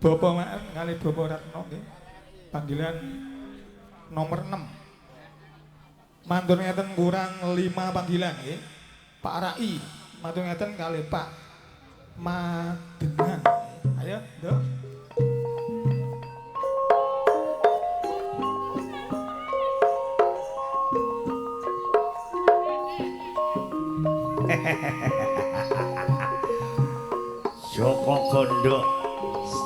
Bapak Maem kali Bapak Ratno nggih. Panggilan nomor 6. Matur ngeten kurang 5 panggilan nggih. Pak Rai, matur ngeten kali Pak Madengan. Ayo, Nduk. Joko Gondo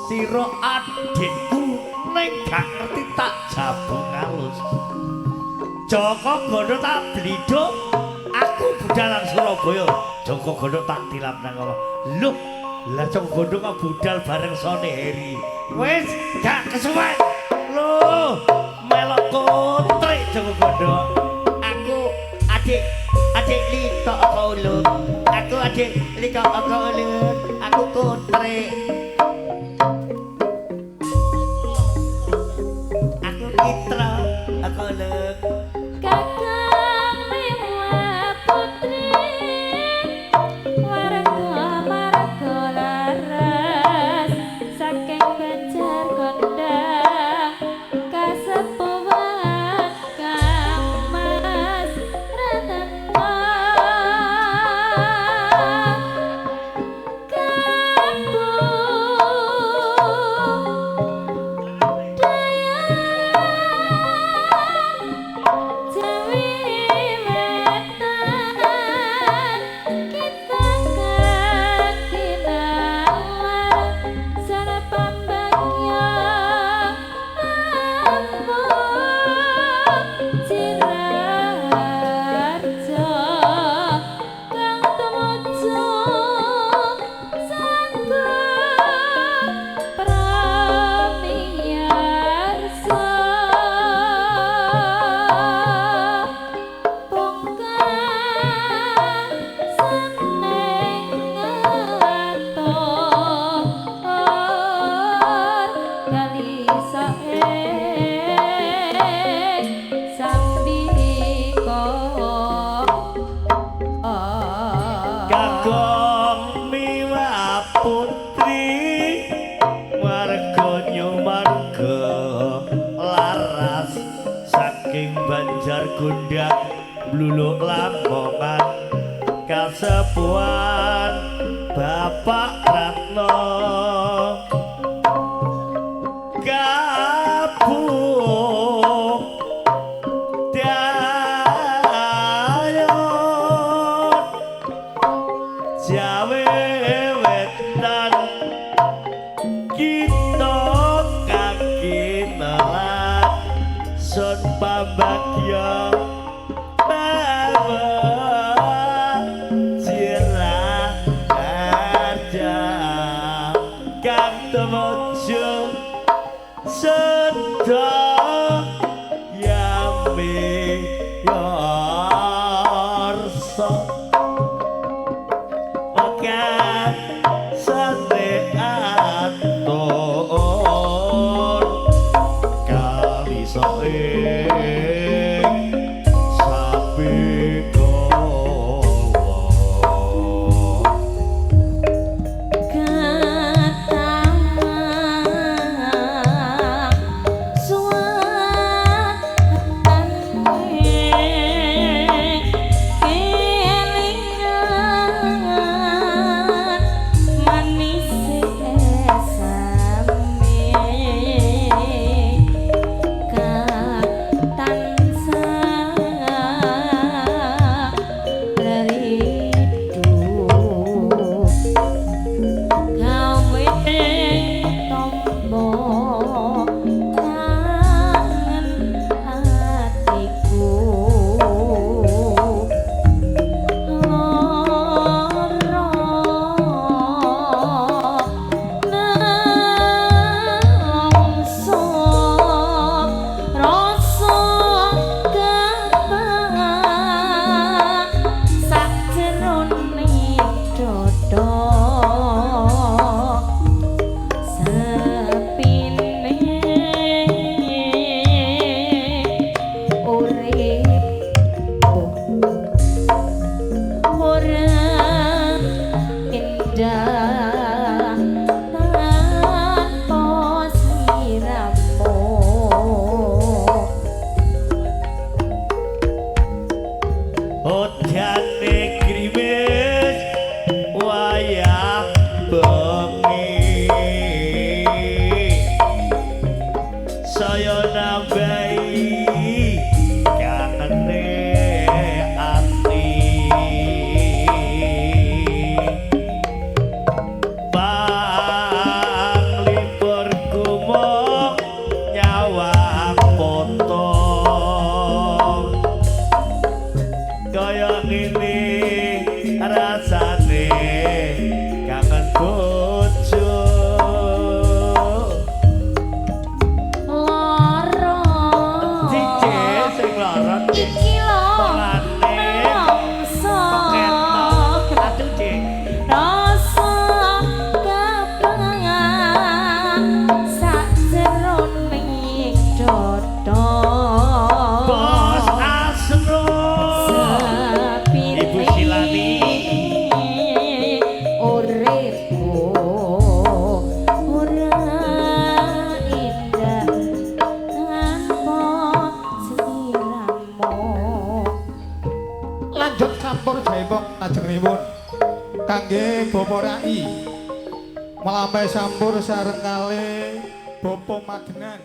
sira adikku ning gak ngerti tak jabung halus. Joko Gondo tak bliduk aku budalan Surabaya. Joko Gondo tak tilam nang kono. Lho, lah Joko Gondo kok budal bareng Sone Heri. Wis gak kesuwen. Lho, melok kontrik Joko Gondo. Aku adik Lito kok ulun. Aku adik Lito kok ulun. Aku kontrik. Aku Citra aku ulun. Kakang Dewa Putri warga marga laras saking Banjar Gondang kasepuhan Kang Mas Ratna Kakang Dewa Putri warga marga laras saking Banjar Gondang bluluk Lamongan kasepuhan Bapak Ratno Kabung Jawa Wetan kita kaki nelat sun pambagya bawa cirah harja kang temojo sedang yami yorso sate atur kali soe sapi kowo Suwan senjane grimis wayah bengi saya nambahi kangene ati panglipur kumong nyawang potong kaya ngene rasane kangen bojo Lara Cici sing lara iki lho Mulane nongso ketok aduh Cik rasa kepengan sakjeroning dodo Bos Asro Ibu Silani uripku ora indah tanpa sliramu Lanjut campur jaipong lajengipun kangge Bapak Rai melambai sampur sareng kalih Bapak Magenan